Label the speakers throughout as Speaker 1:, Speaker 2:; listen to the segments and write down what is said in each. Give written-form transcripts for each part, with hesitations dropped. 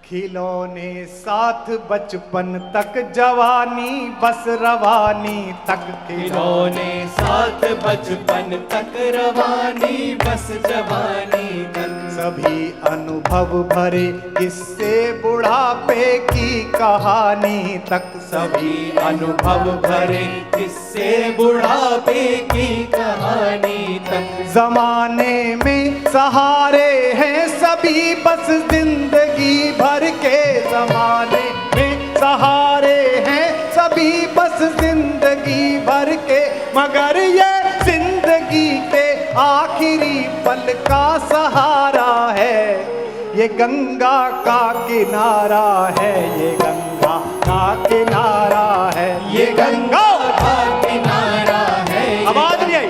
Speaker 1: खिलौने साथ बचपन तक जवानी बस रवानी तक।
Speaker 2: खिलौने साथ बचपन तक रवानी बस जवानी तक।
Speaker 1: सभी अनुभव भरे किस्से बुढ़ापे की कहानी तक।
Speaker 2: सभी अनुभव भरे किस्से बुढ़ापे की कहानी तक।
Speaker 1: जमाने में सहारे हैं सभी बस जिंदगी भर के। जमाने में सहारे हैं सभी बस जिंदगी भर के। मगर ये जिंदगी के आखिरी पल का सहारा है। ये गंगा का किनारा है, ये गंगा का किनारा है, ये गंगा
Speaker 2: का किनारा है।
Speaker 1: आवाज नहीं आई।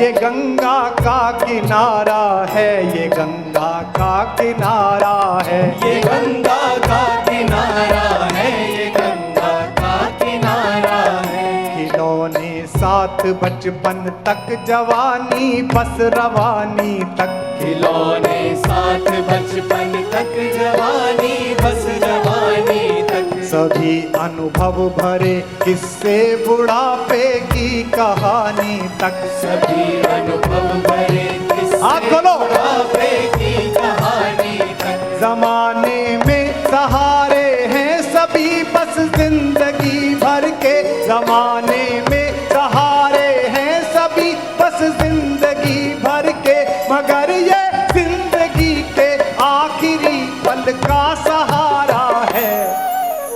Speaker 1: ये गंगा का किनारा है, ये गंगा का किनारा है,
Speaker 2: ये गंगा का किनारा है, ये गंगा का किनारा है।
Speaker 1: खिलौने साथ बचपन तक जवानी बस रवानी तक।
Speaker 2: खिलौने साथ बचपन तक जवानी बस जवानी तक।
Speaker 1: सभी अनुभव भरे किस्से बुढ़ापे की कहानी तक।
Speaker 2: सभी अनुभव भरे किस्से बुढ़ापे की कहानी तक।
Speaker 1: जमाने में सहारे हैं सभी बस जिंदगी भर के। जमाने में सहारे हैं सभी बस जिंदगी भर के। मगर ये जिंदगी के आखिरी पल का सहारा है।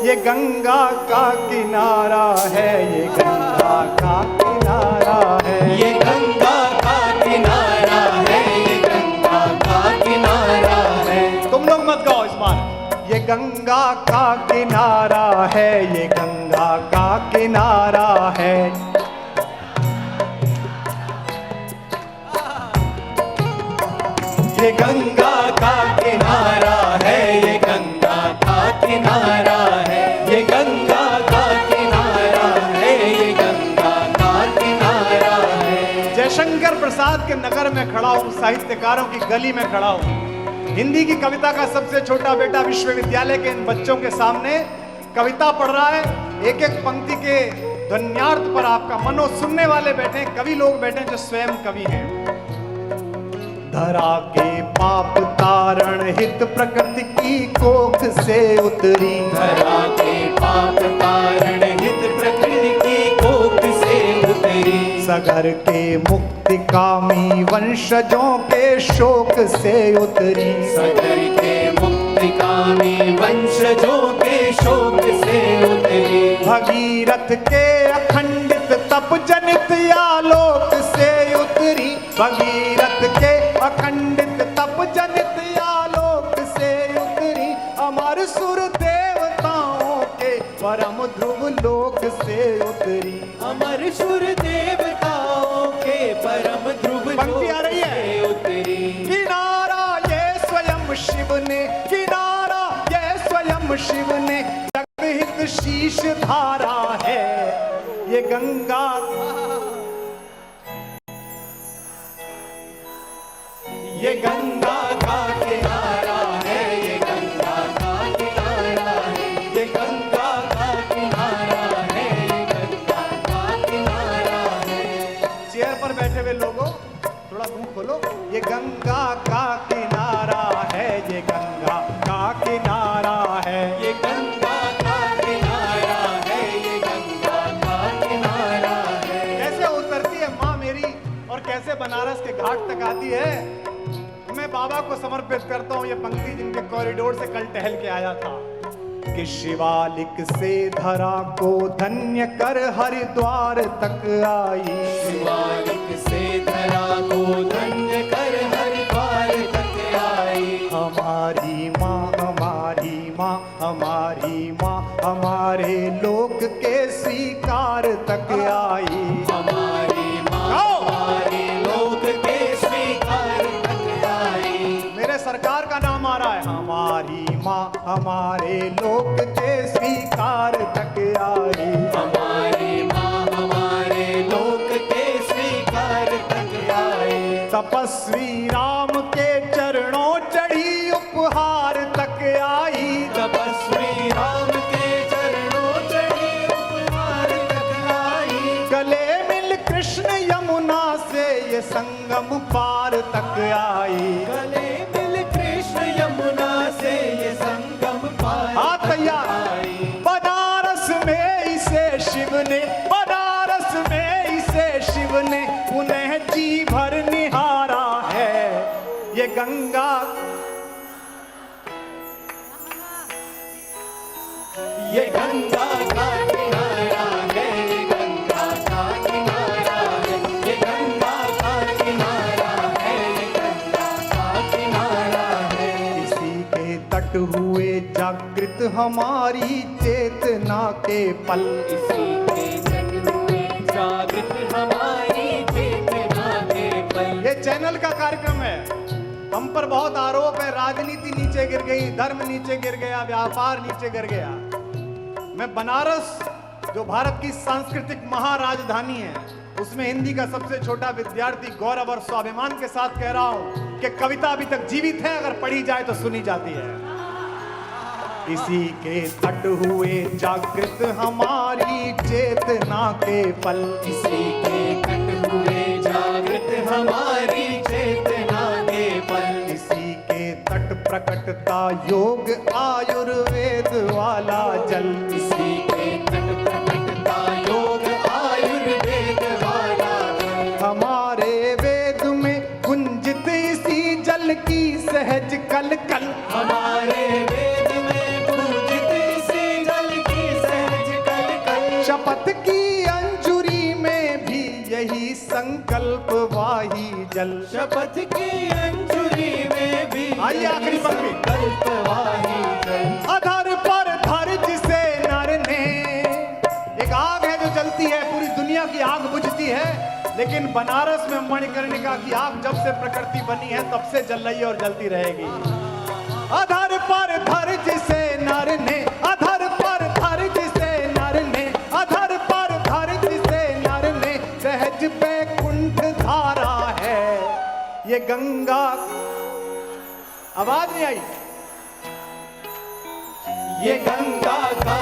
Speaker 1: ये गंगा का किनारा है, ये गंगा का किनारा है,
Speaker 2: ये गंगा का किनारा है, ये गंगा का किनारा है।
Speaker 1: तुम लोग मत गाओ इस बार। ये गंगा का किनारा है, ये गंगा का किनारा है।
Speaker 2: ये गंगा का किनारा है, ये गंगा का किनारा है, ये गंगा का किनारा है, ये गंगा का किनारा है।
Speaker 1: जयशंकर प्रसाद के नगर में खड़ा हूँ, साहित्यकारों की गली में खड़ा हूँ। हिंदी की कविता का सबसे छोटा बेटा विश्वविद्यालय के इन बच्चों के सामने कविता पढ़ रहा है। एक एक पंक्ति के ध्वन्यार्थ पर आपका मनो सुनने वाले बैठे हैं, कवि लोग बैठे हैं जो स्वयं कवि हैं। धरा के पाप तारण हित प्रकृति की कोख से उतरी।
Speaker 2: धरा के पाप तारण हित प्रकृति की कोख से उतरी।
Speaker 1: सगर के मुक्ति कामी वंशजों के शोक से उतरी।
Speaker 2: सगर के मुक्ति कामी वंशजों के शोक से उतरी।
Speaker 1: भगीरथ के अखंडित तप जनित आलोक से उतरी। भगीरथ के अखंडित तप जनित आलोक से उतरी। अमर सुर देवताओं के परम ध्रुव लोक से उतरी।
Speaker 2: अमर सुर देवताओं के परम ध्रुव
Speaker 1: पंक्ति आ रही है।
Speaker 2: उतरी।
Speaker 1: किनारा ये स्वयं शिव ने, किनारा ये स्वयं शिव ने जगहित शीश धारा है। ये गंगा
Speaker 2: ये गंगा का किनारा है, ये गंगा का किनारा है, ये गंगा का किनारा है, ये गंगा का किनारा है।
Speaker 1: चेयर पर बैठे हुए लोगों थोड़ा मुंह खोलो। ये गंगा का किनारा है, ये गंगा का किनारा है,
Speaker 2: ये गंगा का किनारा है, ये गंगा का किनारा है।
Speaker 1: कैसे उतरती है माँ मेरी और कैसे बनारस के घाट तक आती है। मैं बाबा को समर्पित करता हूँ ये पंक्ति, जिनके कॉरिडोर से कल टहल के आया था कि शिवालिक से धरा को धन्य कर हरिद्वार तक आई।
Speaker 2: शिवालिक से धरा को धन्य कर हरिद्वार तक आई।
Speaker 1: हमारी माँ, हमारी माँ, हमारी माँ हमारे लोक के स्वीकार तक आई।
Speaker 2: हमारी माँ हमारे लोक के स्वीकार तक आई।
Speaker 1: मेरे सरकार का नाम आ रहा है। हमारी माँ हमारे लोक के स्वीकार तक आई।
Speaker 2: हमारी माँ हमारे लोक के स्वीकार तक आई।
Speaker 1: तपस्वी राम के चरणों चढ़ी उपहार तक आई।
Speaker 2: गले मिल कृष्ण यमुना से ये संगम पार
Speaker 1: हाँ तैयार।
Speaker 2: आई।
Speaker 1: बनारस में इसे शिव ने, बनारस में इसे शिव ने पुनः जी भर निहारा है। ये गंगा,
Speaker 2: ये गंगा का किनारा है, ये गंगा का किनारा है, ये गंगा का किनारा है, ये गंगा का किनारा है।
Speaker 1: इसी के तट हुए जागृत हमारी चेतना के पल।
Speaker 2: इसी के तट हुए जागृत हमारी चेतना के पल।
Speaker 1: ये चैनल का कार्यक्रम है। हम पर बहुत आरोप है, राजनीति नीचे गिर गई, धर्म नीचे गिर गया, व्यापार नीचे गिर गया। मैं बनारस, जो भारत की सांस्कृतिक महाराजधानी है, उसमें हिंदी का सबसे छोटा विद्यार्थी गौरव और स्वाभिमान के साथ कह रहा हूं कि कविता अभी तक जीवित है, अगर पढ़ी जाए तो सुनी जाती है। इसी के तट हुए जागृत हमारी चेतना के पल।
Speaker 2: इसी के तट हुए जागृत हमारी चेतना के पल।
Speaker 1: इसी के तट प्रकटता योग आयुर्वेद वाला जल।
Speaker 2: इसी के तट प्रकटता योग आयुर्वेद वाला जल।
Speaker 1: हमारे वेद में गुंजित इसी जल की सहज कल कल।
Speaker 2: हमारे वेद में पूजित इसी जल की सहज कल कल।
Speaker 1: शपथ की अंजुरी में भी यही संकल्प वाही जल।
Speaker 2: शपथ की अंजुरी में भी
Speaker 1: आइए आखिरी पंक्ति।
Speaker 2: कल्पवाही जल।
Speaker 1: अधर पर धर जिसे नर ने, एक आग है जो जलती है, पूरी दुनिया की आग बुझती है, लेकिन बनारस में मणिकर्णिका की आग जब से प्रकृति बनी है तब से जल रही है और जलती रहेगी। अधर पर धर जिसे नर ने, अधर पर धर जिसे नर ने, अधर पर धर जिसे नर ने, सहज बैकुंठ धारा है। ये गंगा, आवाज नहीं आई।
Speaker 2: ये गंगा का